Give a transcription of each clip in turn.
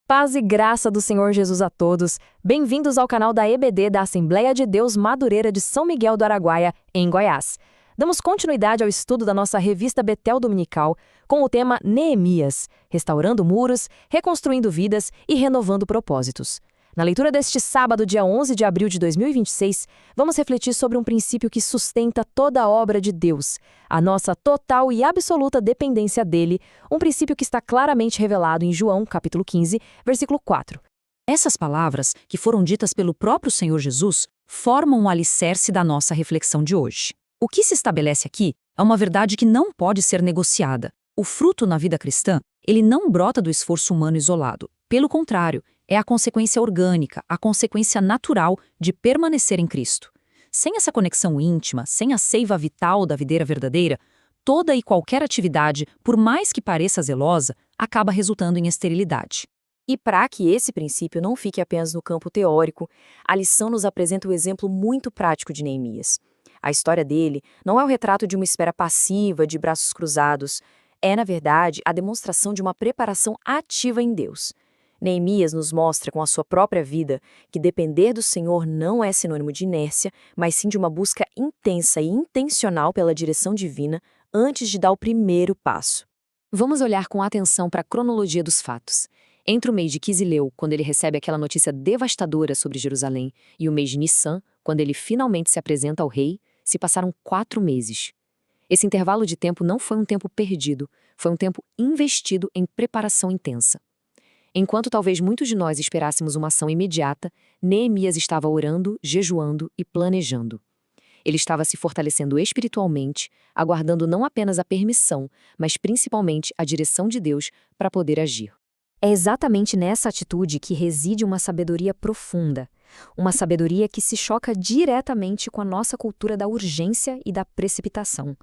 Paz e graça do Senhor Jesus a todos. Bem-vindos ao canal da EBD da Assembleia de Deus Madureira de São Miguel do Araguaia, em Goiás. Damos continuidade ao estudo da nossa revista Betel Dominical com o tema Neemias, restaurando muros, reconstruindo vidas e renovando propósitos. Na leitura deste sábado, dia 11 de abril de 2026, vamos refletir sobre um princípio que sustenta toda a obra de Deus, a nossa total e absoluta dependência dele, um princípio que está claramente revelado em João, capítulo 15, versículo 4. Essas palavras, que foram ditas pelo próprio Senhor Jesus, formam o alicerce da nossa reflexão de hoje. O que se estabelece aqui é uma verdade que não pode ser negociada. O fruto na vida cristã, ele não brota do esforço humano isolado. Pelo contrário, é a consequência orgânica, a consequência natural de permanecer em Cristo. Sem essa conexão íntima, sem a seiva vital da videira verdadeira, toda e qualquer atividade, por mais que pareça zelosa, acaba resultando em esterilidade. E para que esse princípio não fique apenas no campo teórico, a lição nos apresenta um exemplo muito prático de Neemias. A história dele não é o retrato de uma espera passiva, de braços cruzados. É, na verdade, a demonstração de uma preparação ativa em Deus. Neemias nos mostra com a sua própria vida que depender do Senhor não é sinônimo de inércia, mas sim de uma busca intensa e intencional pela direção divina antes de dar o primeiro passo. Vamos olhar com atenção para a cronologia dos fatos. Entre o mês de Quisleu, quando ele recebe aquela notícia devastadora sobre Jerusalém, e o mês de Nissan, quando ele finalmente se apresenta ao rei, se passaram 4 meses. Esse intervalo de tempo não foi um tempo perdido, foi um tempo investido em preparação intensa. Enquanto talvez muitos de nós esperássemos uma ação imediata, Neemias estava orando, jejuando e planejando. Ele estava se fortalecendo espiritualmente, aguardando não apenas a permissão, mas principalmente a direção de Deus para poder agir. É exatamente nessa atitude que reside uma sabedoria profunda, uma sabedoria que se choca diretamente com a nossa cultura da urgência e da precipitação.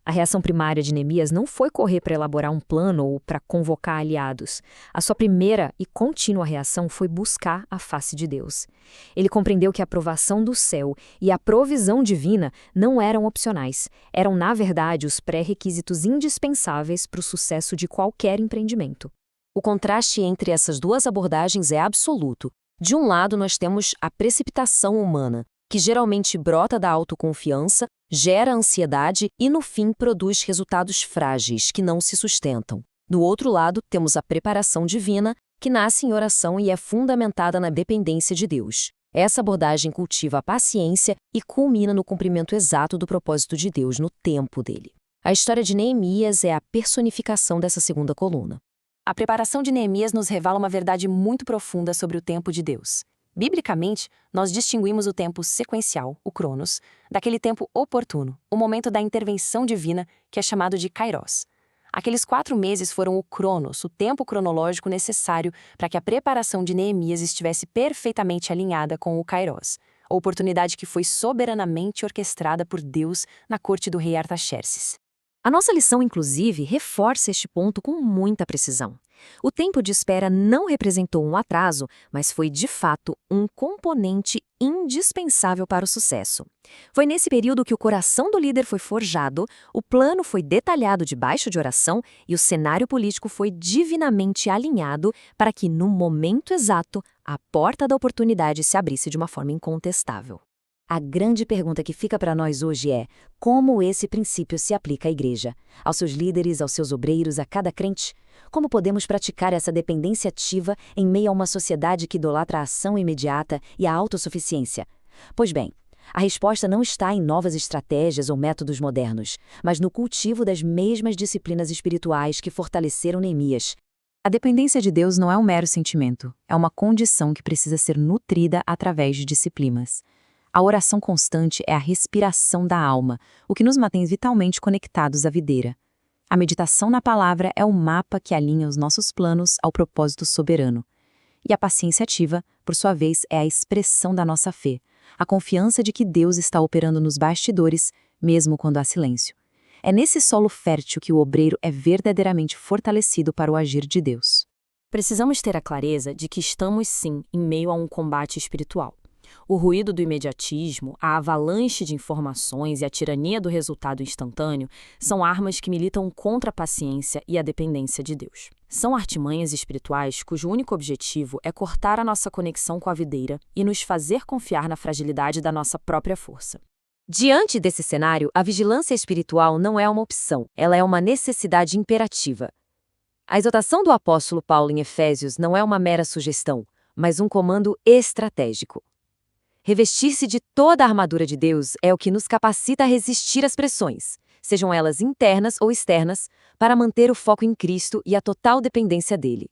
A reação primária de Neemias não foi correr para elaborar um plano ou para convocar aliados. A sua primeira e contínua reação foi buscar a face de Deus. Ele compreendeu que a aprovação do céu e a provisão divina não eram opcionais, eram, na verdade, os pré-requisitos indispensáveis para o sucesso de qualquer empreendimento. O contraste entre essas duas abordagens é absoluto. De um lado, nós temos a precipitação humana, que geralmente brota da autoconfiança, gera ansiedade e, no fim, produz resultados frágeis, que não se sustentam. Do outro lado, temos a preparação divina, que nasce em oração e é fundamentada na dependência de Deus. Essa abordagem cultiva a paciência e culmina no cumprimento exato do propósito de Deus no tempo dele. A história de Neemias é a personificação dessa segunda coluna. A preparação de Neemias nos revela uma verdade muito profunda sobre o tempo de Deus. Biblicamente, nós distinguimos o tempo sequencial, o Cronos, daquele tempo oportuno, o momento da intervenção divina, que é chamado de Kairos. Aqueles 4 meses foram o Cronos, o tempo cronológico necessário para que a preparação de Neemias estivesse perfeitamente alinhada com o Kairos, a oportunidade que foi soberanamente orquestrada por Deus na corte do rei Artaxerxes. A nossa lição, inclusive, reforça este ponto com muita precisão. O tempo de espera não representou um atraso, mas foi, de fato, um componente indispensável para o sucesso. Foi nesse período que o coração do líder foi forjado, o plano foi detalhado debaixo de oração e o cenário político foi divinamente alinhado para que, no momento exato, a porta da oportunidade se abrisse de uma forma incontestável. A grande pergunta que fica para nós hoje é: como esse princípio se aplica à igreja, aos seus líderes, aos seus obreiros, a cada crente? Como podemos praticar essa dependência ativa em meio a uma sociedade que idolatra a ação imediata e a autossuficiência? Pois bem, a resposta não está em novas estratégias ou métodos modernos, mas no cultivo das mesmas disciplinas espirituais que fortaleceram Neemias. A dependência de Deus não é um mero sentimento, é uma condição que precisa ser nutrida através de disciplinas. A oração constante é a respiração da alma, o que nos mantém vitalmente conectados à videira. A meditação na palavra é o mapa que alinha os nossos planos ao propósito soberano. E a paciência ativa, por sua vez, é a expressão da nossa fé, a confiança de que Deus está operando nos bastidores, mesmo quando há silêncio. É nesse solo fértil que o obreiro é verdadeiramente fortalecido para o agir de Deus. Precisamos ter a clareza de que estamos, sim, em meio a um combate espiritual. O ruído do imediatismo, a avalanche de informações e a tirania do resultado instantâneo são armas que militam contra a paciência e a dependência de Deus. São artimanhas espirituais cujo único objetivo é cortar a nossa conexão com a videira e nos fazer confiar na fragilidade da nossa própria força. Diante desse cenário, a vigilância espiritual não é uma opção, ela é uma necessidade imperativa. A exortação do apóstolo Paulo em Efésios não é uma mera sugestão, mas um comando estratégico. Revestir-se de toda a armadura de Deus é o que nos capacita a resistir às pressões, sejam elas internas ou externas, para manter o foco em Cristo e a total dependência dele.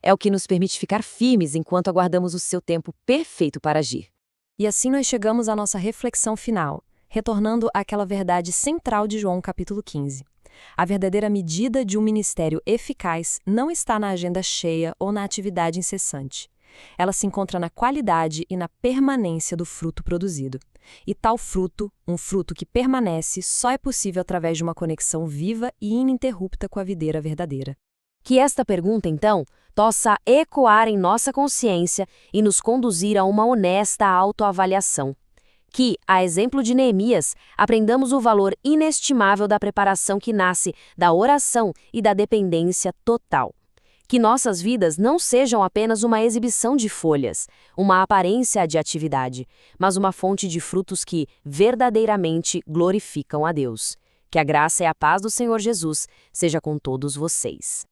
É o que nos permite ficar firmes enquanto aguardamos o seu tempo perfeito para agir. E assim nós chegamos à nossa reflexão final, retornando àquela verdade central de João capítulo 15. A verdadeira medida de um ministério eficaz não está na agenda cheia ou na atividade incessante. Ela se encontra na qualidade e na permanência do fruto produzido. E tal fruto, um fruto que permanece, só é possível através de uma conexão viva e ininterrupta com a videira verdadeira. Que esta pergunta, então, possa ecoar em nossa consciência e nos conduzir a uma honesta autoavaliação. Que, a exemplo de Neemias, aprendamos o valor inestimável da preparação que nasce da oração e da dependência total. Que nossas vidas não sejam apenas uma exibição de folhas, uma aparência de atividade, mas uma fonte de frutos que verdadeiramente glorificam a Deus. Que a graça e a paz do Senhor Jesus seja com todos vocês.